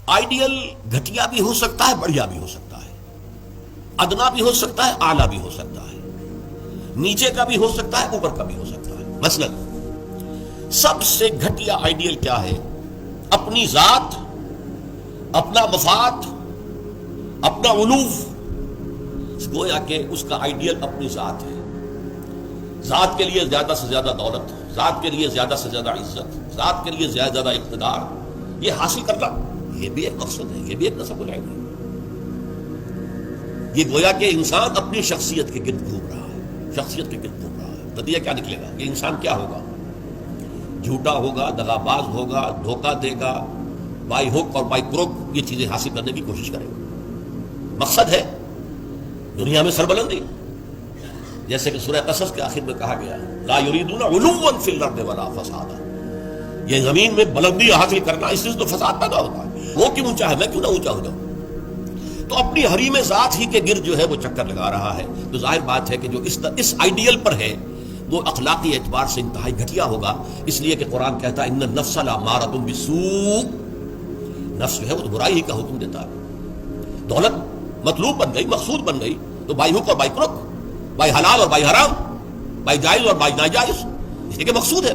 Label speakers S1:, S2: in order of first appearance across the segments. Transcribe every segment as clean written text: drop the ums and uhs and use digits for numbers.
S1: Ideal گھٹیا بھی ہو سکتا ہے، بڑھیا بھی ہو سکتا ہے، ادنا بھی ہو سکتا ہے، اعلیٰ بھی ہو سکتا ہے، نیچے کا بھی ہو سکتا ہے، اوپر کا بھی ہو سکتا ہے۔ مثلا سب سے گھٹیا آئیڈیل کیا ہے؟ اپنی ذات، اپنا مفاد، اپنا علوف۔ گویا کہ اس کا آئیڈیل اپنی ذات ہے، ذات کے لیے زیادہ سے زیادہ دولت، ذات کے لیے زیادہ سے زیادہ عزت، ذات کے لیے زیادہ سے زیادہ اقتدار، یہ حاصل کرنا، یہ بھی ایک مقصد ہے، یہ بھی ایک نسب العین ہے۔ یہ گویا کہ انسان اپنی شخصیت کے گرد گھوم رہا ہے، شخصیت کے گرد گھوم رہا ہے۔ نتیجہ کیا نکلے گا؟ یہ انسان کیا ہوگا؟ جھوٹا ہوگا، دغا باز ہوگا، دھوکہ دے گا، بائی ہک اور بائی کروک یہ چیزیں حاصل کرنے کی کوشش کرے گا۔ مقصد ہے دنیا میں سربلندی، جیسے کہ سورہ قصص کے آخر میں کہا گیا لا یریدون علوا فی الارض ولا فسادا، یہ زمین میں بلندی حاصل کرنا، اس سے تو فساد پیدا ہوتا ہے۔ وہ کیوں اونچا ہے، میں کیوں نہ اونچا ہو جاؤں؟ تو اپنی حریم ذات ہی کے گرد جو ہے وہ چکر لگا رہا ہے۔ تو ظاہر بات ہے کہ جو اس آئیڈیل پر ہے وہ اخلاقی اعتبار سے انتہائی گھٹیا ہوگا، اس لیے کہ قرآن کہتا ہے ان النفس لامارۃ بالسوء، نفس جو ہے وہ برائی ہی کا حکم دیتا ہے۔ دولت مطلوب بن گئی، مقصود بن گئی، تو بائی حک اور بائی کرک، بائی حلال اور بائی حرام، بائی جائز اور بائی ناجائز، اس لیے کہ مقصود ہے۔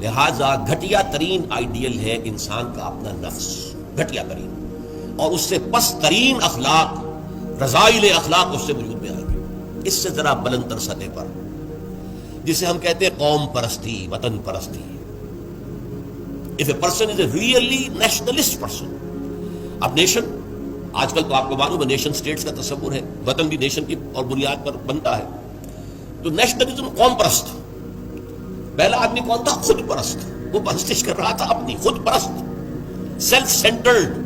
S1: لہذا گھٹیا ترین آئیڈیل ہے انسان کا اپنا نفس، گھٹیا ترین، اور اس سے پست ترین اخلاق، رذائل اخلاق اس سے وجود میں آئیں گے۔ اس سے ذرا بلند تر سطح پر جسے ہم کہتے ہیں قوم پرستی، وطن پرستی۔ If a person is a really nationalist person، اب نیشن، آج کل تو آپ کو معلوم ہے نیشن سٹیٹس کا تصور ہے، وطن بھی نیشن کی اور بنیاد پر بنتا ہے۔ تو نیشنلزم قوم پرست، پہلا آدمی کون تھا؟ خود پرست، وہ پرستش کر رہا تھا اپنی، خود پرست، سیلف سینٹرڈ،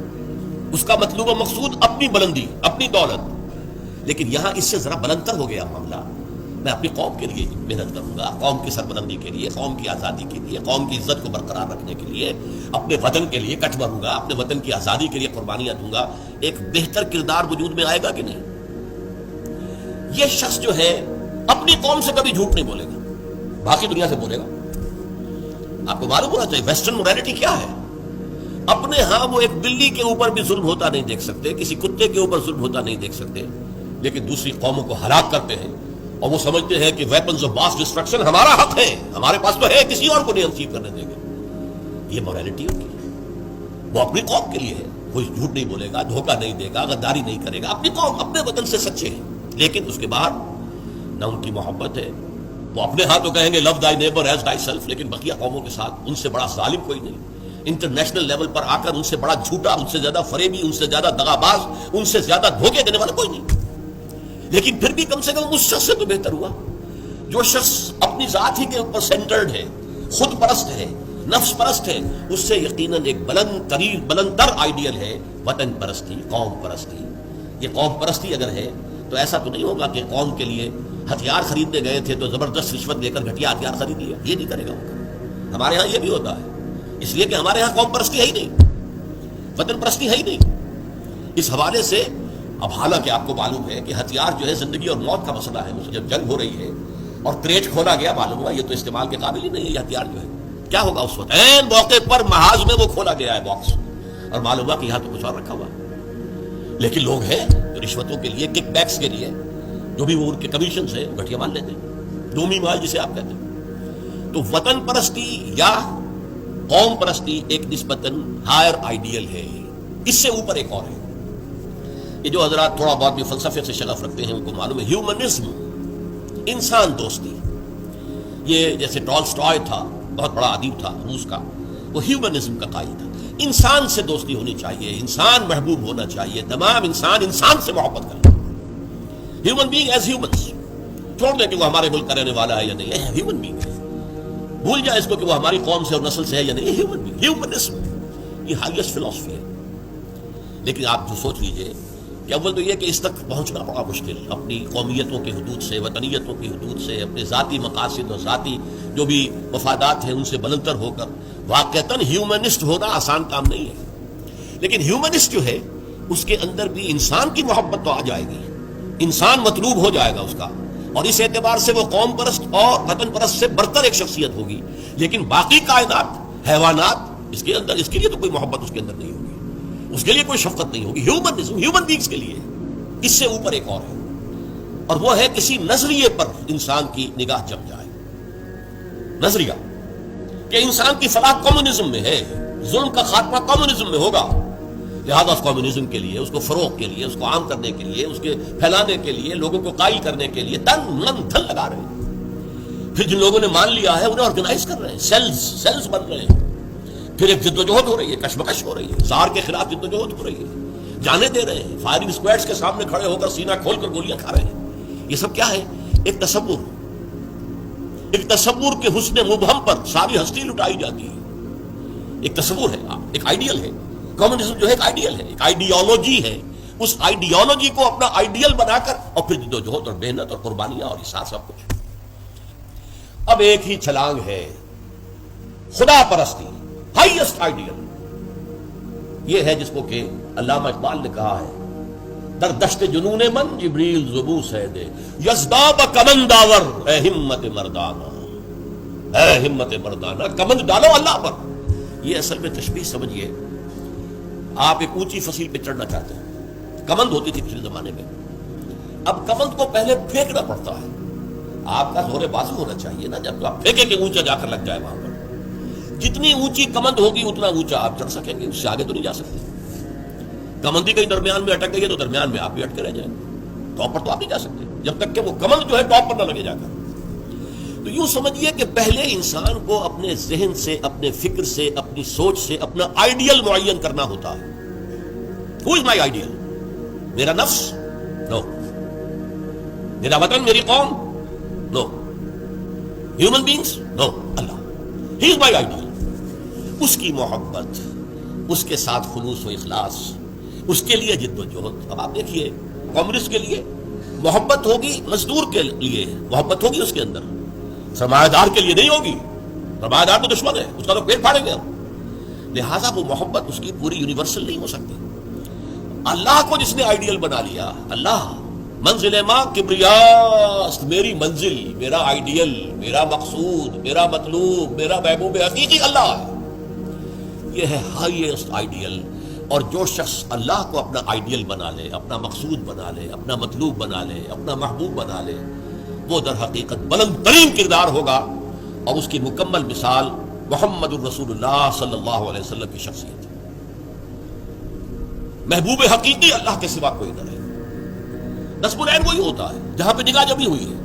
S1: اس کا مطلوب و مقصود اپنی بلندی، اپنی دولت۔ لیکن یہاں اس سے ذرا بلندتر ہو گیا معاملہ، میں اپنی قوم کے لیے محنت کروں گا، قوم کی سربلندی کے لیے، قوم کی آزادی کے لیے، قوم کی عزت کو برقرار رکھنے کے لیے، اپنے وطن کے لیے کٹ مروں گا، اپنے وطن کی آزادی کے لیے قربانیاں دوں گا۔ ایک بہتر کردار وجود میں آئے گا کہ نہیں؟ یہ شخص جو ہے اپنی قوم سے کبھی جھوٹ نہیں بولے گا، باقی دنیا سے بولے گا۔ آپ کو معلوم ہونا چاہیے ویسٹرن مورالٹی کیا ہے۔ اپنے ہاں وہ ایک بلی کے اوپر بھی ظلم ہوتا نہیں دیکھ سکتے، کسی کتے کے اوپر ظلم ہوتا نہیں دیکھ سکتے، لیکن دوسری قوموں کو ہلاک کرتے ہیں، اور وہ سمجھتے ہیں کہ ویپنز آف ماس ڈسٹرکشن ہمارا حق ہے، ہمارے پاس تو ہے، کسی اور کو نہیں ہم چیف کرنے دیں گے۔ یہ مورالٹی ان کی ہے، وہ اپنی قوم کے لیے ہے، کوئی جھوٹ نہیں بولے گا، دھوکہ نہیں دے گا، غداری نہیں کرے گا، اپنی قوم، اپنے وطن سے سچے ہیں۔ لیکن اس کے بعد نہ ان کی محبت ہے، وہ اپنے ہاں تو کہیں گے love thy neighbour as thy self, لیکن بقیہ قوموں کے ساتھ ان سے بڑا ظالم کوئی نہیں، انٹرنیشنل لیول پر آ کر ان سے بڑا جھوٹا، ان سے زیادہ فریبی، ان سے زیادہ دغاباز، ان سے زیادہ دھوکے دینے والا کوئی نہیں۔ لیکن پھر بھی کم سے کم اس شخص سے تو بہتر ہوا جو شخص اپنی ذات ہی کے اوپر سینٹرڈ ہے، خود پرست ہے، نفس پرست ہے۔ اس سے یقیناً ایک بلند تر آئیڈیل ہے وطن پرستی، قوم پرستی۔ یہ قوم پرستی اگر ہے تو ایسا تو نہیں ہوگا کہ قوم کے لیے ہتھیار خریدنے گئے تھے تو زبردست رشوت لے کر گھٹیا ہتھیار خرید لیا، یہ نہیں کرے گا وہ۔ ہمارے ہاں یہ بھی ہوتا ہے، اس لیے کہ ہمارے ہاں قوم پرستی ہے ہی نہیں، وطن پرستی ہے ہی نہیں۔ اس حوالے سے اب حالانکہ آپ کو معلوم ہے کہ ہتھیار جو ہے زندگی اور موت کا مسئلہ ہے، جب جنگ ہو رہی ہے اور کریٹ کھولا گیا، معلوم ہوا یہ تو استعمال کے قابل ہی نہیں ہے یہ ہتھیار جو ہے، کیا ہوگا اس وقت؟ عین موقع پر محاذ میں وہ کھولا گیا ہے باکس، اور معلوم ہوا کہ یہاں تو کچھ اور رکھا ہوا۔ لیکن لوگ ہیں جو رشوتوں کے لیے، کک بیکس کے لیے، جو بھی وہ ان کے کمیشن سے گھٹیا مال لیتے ہیں، دومی مال جسے آپ کہتے ہیں۔ تو وطن پرستی یا قوم پرستی ایک نسبتاً ہائر آئیڈیل ہے، اس سے اوپر ایک اور ہے۔ یہ جو حضرات تھوڑا بہت بھی فلسفے سے شغف رکھتے ہیں ان کو معلوم ہے ہیومنزم، انسان دوستی۔ یہ جیسے ٹالسٹائے تھا، بہت بڑا ادیب تھا روس کا، وہ ہیومنزم کا قائل تھا، انسان سے دوستی ہونی چاہیے، انسان محبوب ہونا چاہیے، تمام انسان سے محبت کرنا، ہیومن بینگ ایز ہیومنس، چھوڑ دیں کہ وہ ہمارے ملک کا رہنے والا ہے یا نہیں، ہیومن بینگ ہے، بھول جائے اس کو کہ وہ ہماری قوم سے اور نسل سے ہے یا نہیں، ہیومن بینگ، ہیومنزم یہ ہائیسٹ فلسفی ہے۔ لیکن آپ جو سوچ لیجئے کہ اول تو یہ کہ اس تک پہنچنا بڑا مشکل، اپنی قومیتوں کی حدود سے، وطنیتوں کی حدود سے، اپنے ذاتی مقاصد اور ذاتی جو بھی مفادات ہیں ان سے بلندتر ہو کر واقعتاً ہیومنسٹ ہونا آسان کام نہیں ہے۔ لیکن ہیومنسٹ جو ہے اس کے اندر بھی انسان کی محبت تو آ جائے گی، انسان مطلوب ہو جائے گا اس کا، اور اس اعتبار سے وہ قوم پرست اور وطن پرست سے برتر ایک شخصیت ہوگی۔ لیکن باقی کائنات، حیوانات، اس کے لیے تو کوئی محبت اس کے اندر نہیں ہوگی۔ اس کے لیے کوئی شفقت نہیں ہوگی. ہیومنزم ہیومن بینگز کے لیے. اس سے اوپر ایک اور ہے، اور وہ ہے کسی نظریے پر انسان کی نگاہ جم جائے. نظریہ کہ انسان کی فلاح کمیونزم میں ہے، ظلم کا خاتمہ کمیونزم میں ہوگا، لہذا اس کمیونزم کے لیے، اس کو فروغ کے لیے، اس کو عام کرنے کے لیے، اس کے پھیلانے کے لیے، لوگوں کو قائل کرنے کے لیے تن من دھن لگا رہے ہیں. پھر جن لوگوں نے مان لیا ہے انہیں آرگنائز کر رہے ہیں، سیلز بن رہے ہیں. پھر ایک جدوجہد ہو رہی ہے، کشمکش ہو رہی ہے، زار کے خلاف جدوجہد ہو رہی ہے، جانے دے رہے ہیں، فائرنگ اسکواڈز کے سامنے کھڑے ہو کر سینہ کھول کر گولیاں کھا رہے ہیں. یہ سب کیا ہے؟ ایک تصور کے حسن مبہم پر ساری ہستی لٹائی جاتی ہے. ایک تصور ہے، ایک آئیڈیل ہے. کمیونزم جو ہے ایک آئیڈیل ہے، ایک آئیڈیالوجی ہے. اس آئیڈیالوجی کو اپنا آئیڈیل بنا کر اور پھر جدوجہد اور محنت اور قربانیاں اور یہ سب کچھ. اب ایک ہی چھلانگ ہے، خدا پرستی، ہائیسٹ آئیڈیل. یہ ہے جس کو کہ علامہ اقبال نے کہا ہے، در دشت جنون من جبریل زبو سیدے یزداب کمند آور، اے ہمت مردانہ، اے ہمت مردانہ، کمند ڈالو اللہ پر. یہ اصل میں تشبیہ سمجھیے، آپ ایک اونچی فصیل پہ چڑھنا چاہتے ہیں، کمند ہوتی تھی پچھلے زمانے میں. اب کمند کو پہلے پھینکنا پڑتا ہے. آپ کا زور بازو ہونا چاہیے نا، جب آپ پھینکے کہ اونچا جا کر لگ جائے وہاں پر. جتنی اونچی کمند ہوگی اتنا اونچا آپ چڑھ سکیں گے، اس سے آگے تو نہیں جا سکتے. کمندی کہیں درمیان میں اٹک گئی ہے تو درمیان میں آپ بھی اٹکے رہ جائیں گے، ٹاپ پر تو آپ نہیں جا سکتے جب تک کہ وہ کمند جو ہے ٹاپ پر نہ لگے جا کر. تو یوں سمجھیے کہ پہلے انسان کو اپنے ذہن سے، اپنے فکر سے، اپنی سوچ سے اپنا آئیڈیل معین کرنا ہوتا ہے. Who is my ideal? میرا نفس؟ نو. میرا وطن، میری قوم؟ نو. Human beings? نو. اللہ، ہی از مائی آئیڈیل. اس کی محبت، اس کے ساتھ خلوص و اخلاص، اس کے لیے جد و جہد. اب آپ دیکھیے، کمیونسٹ کے لیے محبت ہوگی، مزدور کے لیے محبت ہوگی اس کے اندر، سرمایہ دار کے لیے نہیں ہوگی. سرمایہ دار تو دشمن ہے، اس کا تو پیٹ پھاڑیں گے ہم. لہٰذا وہ محبت اس کی پوری یونیورسل نہیں ہو سکتی. اللہ کو جس نے آئیڈیل بنا لیا، اللہ منزل ماں کبریاست، میری منزل، میرا آئیڈیل، میرا مقصود، میرا مطلوب، میرا محبوب حقیقی اللہ ہے. یہ ہے ہائیسٹ آئیڈیل. اور جو شخص اللہ کو اپنا آئیڈیل بنا لے، اپنا مقصود بنا لے، اپنا مطلوب بنا لے، اپنا محبوب بنا لے، وہ در حقیقت بلند ترین کردار ہوگا. اور اس کی مکمل مثال محمد الرسول اللہ صلی اللہ علیہ وسلم کی شخصیت ہے. محبوب حقیقی اللہ کے سوا کوئی نہ ہے. نصب العین وہی ہوتا ہے جہاں پہ نگاہ جمی ہوئی ہے.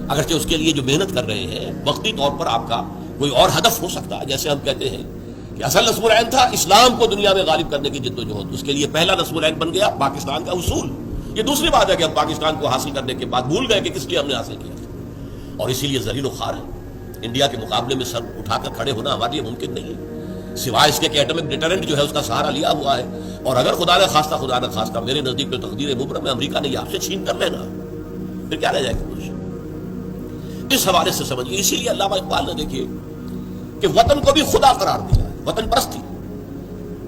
S1: اگرچہ اس کے لیے جو محنت کر رہے ہیں، وقتی طور پر آپ کا کوئی اور ہدف ہو سکتا ہے. جیسے ہم کہتے ہیں کہ اصل نصب العین تھا اسلام کو دنیا میں غالب کرنے کی جد و جہد، اس کے لیے پہلا نصب العین بن گیا پاکستان کا حصول. یہ دوسری بات ہے کہ ہم پاکستان کو حاصل کرنے کے بعد بھول گئے کہ کس لیے ہم نے حاصل کیا، اور اسی لیے ذلیل و خوار ہے. انڈیا کے مقابلے میں سر اٹھا کر کھڑے ہونا ہمارے لیے ممکن نہیں ہے، سوائے اس کے کہ ایٹمک ڈیٹرنٹ جو ہے اس کا سہارا لیا ہوا ہے. اور اگر خدا نہ خواستہ میرے نزدیک تو تقدیر مبرم ہے، امریکہ نے یہ آپ سے چھین کر لینا، پھر کیا رہ جائے گا کچھ. اس حوالے سے سمجھیے، اسی لیے علامہ اقبال نے دیکھیے کہ وطن کو بھی خدا قرار دیا ہے. وطن پرستی،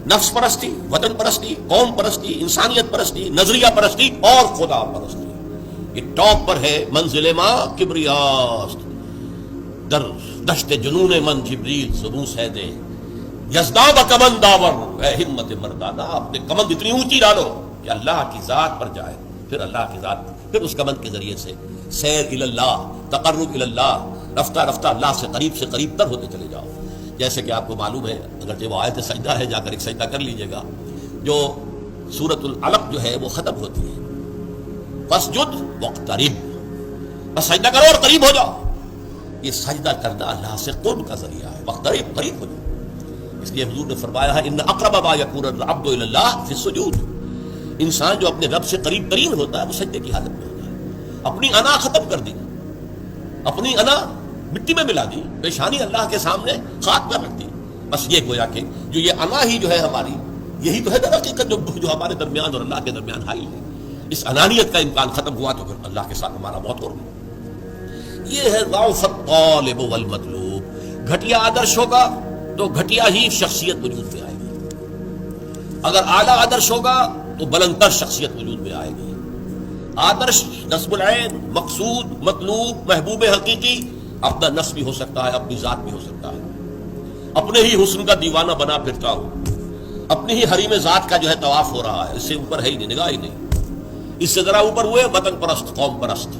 S1: نفس پرستی، وطن پرستی، قوم پرستی، انسانیت پرستی، نظریہ پرستی اور خدا پرستی. یہ ٹاپ پر ہے. منزل ماں کبریاست، در دشت جنون من جبریل زبوس ہے دے یزداب کمند داور، اے ہمت مردانہ. اپنے کمند اتنی اونچی ڈالو کہ اللہ کی ذات پر جائے. پھر اللہ کی ذات، پھر اس کمند کے ذریعے سے سیر الی اللہ، تقرب الی اللہ، رفتہ رفتہ اللہ سے قریب تر ہوتے چلے جاؤ. جیسے کہ آپ کو معلوم ہے، اگرچہ وہ آیت سجدہ ہے، جا کر ایک سجدہ کر لیجئے گا، جو سورۃ العلق جو ہے وہ ختم ہوتی ہے، فاسجد واقترب، بس سجدہ کرو اور قریب ہو جاؤ. یہ سجدہ کرنا اللہ سے قرب کا ذریعہ ہے. واقترب، قریب ہو جاؤ. اس لیے حضور نے فرمایا ہے ان اقرب ما یکون العبد الی اللہ فی السجود. انسان جو اپنے رب سے قریب ترین ہوتا ہے وہ سجدے کی حالت میں ہوتا ہے. اپنی انا ختم کر دی، اپنی انا مٹی میں ملا دی، پیشانی اللہ کے سامنے خاک پر رکھ دی. بس یہ گویا کہ جو یہ انا ہی جو ہے ہماری، یہی تو ہے در حقیقت جو ہمارے درمیان اور اللہ کے درمیان حائل ہے. اس انانیت کا امکان ختم ہوا تو پھر اللہ کے ساتھ ہمارا بہت قرب. یہ ہے ضعف الطالب والمطلوب. گھٹیا آدرش ہوگا تو گھٹیا ہی شخصیت وجود میں آئے گی. اگر اعلیٰ آدرش ہوگا تو بلندتر شخصیت وجود میں آئے گی. آدرش، نصب العین، مقصود، مطلوب، محبوب حقیقی اپنا نفس بھی ہو سکتا ہے، اپنی ذات بھی ہو سکتا ہے. اپنے ہی حسن کا دیوانہ بنا پھرتا ہوں، اپنی ہی حریم ذات کا جو ہے طواف ہو رہا ہے، اس سے اوپر ہے ہی نہیں، نگاہ ہی نہیں. اس سے ذرا اوپر ہوئے وطن پرست، قوم پرست.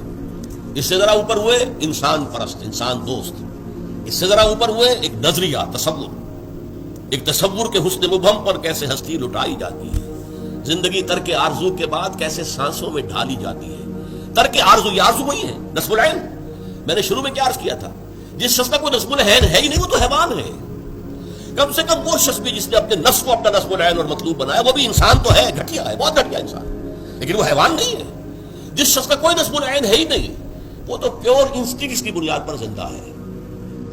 S1: اس سے ذرا اوپر ہوئے انسان پرست، انسان دوست. اس سے ذرا اوپر ہوئے ایک نظریہ، تصور، ایک تصور کے حسن مبہم پر کیسے ہستی لٹائی جاتی ہے. زندگی ترک آرزو کے بعد کیسے سانسوں میں ڈھالی جاتی ہے. ترک آرزو، یہ آرزو وہی ہے نصب العین. میں نے شروع میں کیا عرض کیا تھا، جس شخص کا کوئی نصب العین ہے ہی نہیں وہ تو حیوان ہے. کم سے کم وہ شخص بھی جس نے اپنے نفس کو اپنا نصب العین اور مطلوب بنایا وہ بھی انسان تو ہے، گھٹیا ہے، بہت گھٹیا انسان، لیکن وہ حیوان نہیں ہے. جس شخص کا کوئی نصب العین ہے ہی نہیں وہ تو پیور انسٹنکٹس کی بنیاد پر زندہ ہے.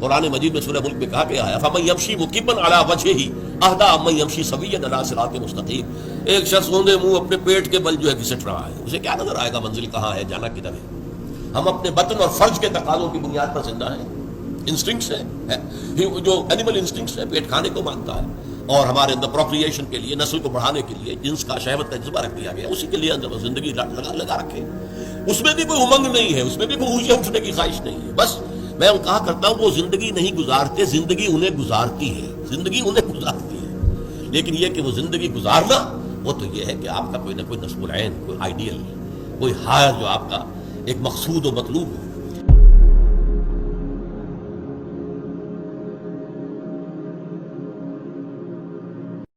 S1: قرآن مجید میں سورہ ملک میں کہا گیا ہے فَمَن يَمْشِي مُكِبًّا عَلَى وَجْهِهِ أَهْدَىٰ مَن يَمْشِي سَوِيًّا عَلَىٰ صِرَاطٍ مُسْتَقِيمٍ. ایک شخص اوندے منہ اپنے پیٹ کے بل جو ہے گھسٹ رہا ہے، اسے کیا نظر آئے گا منزل کہاں ہے، جانا کدھر ہے. ہم اپنے بطن اور فرج کے تقاضوں کی بنیاد پر زندہ ہیں. انسٹنکٹس ہے جو اینیمل انسٹنکٹس ہے، پیٹ کھانے کو مانگتا ہے، اور ہمارے اندر پروکریشن کے لیے، نسل کو بڑھانے کے لیے جنس کا شہوت کا جذبہ رکھ دیا گیا، اسی کے لیے اندر زندگی لگا رکھے. اس میں بھی کوئی امنگ نہیں ہے، اس میں بھی کوئی اونچے اٹھنے کی خواہش نہیں ہے. بس میں کہا کرتا ہوں وہ زندگی نہیں گزارتے، زندگی انہیں گزارتی ہے، زندگی انہیں گزارتی ہے. لیکن یہ کہ وہ زندگی گزارنا، وہ تو یہ ہے کہ آپ کا کوئی نہ کوئی نصب العین، کوئی آئیڈیل، کوئی ہائر جو آپ کا ایک مقصود و مطلوب ہو.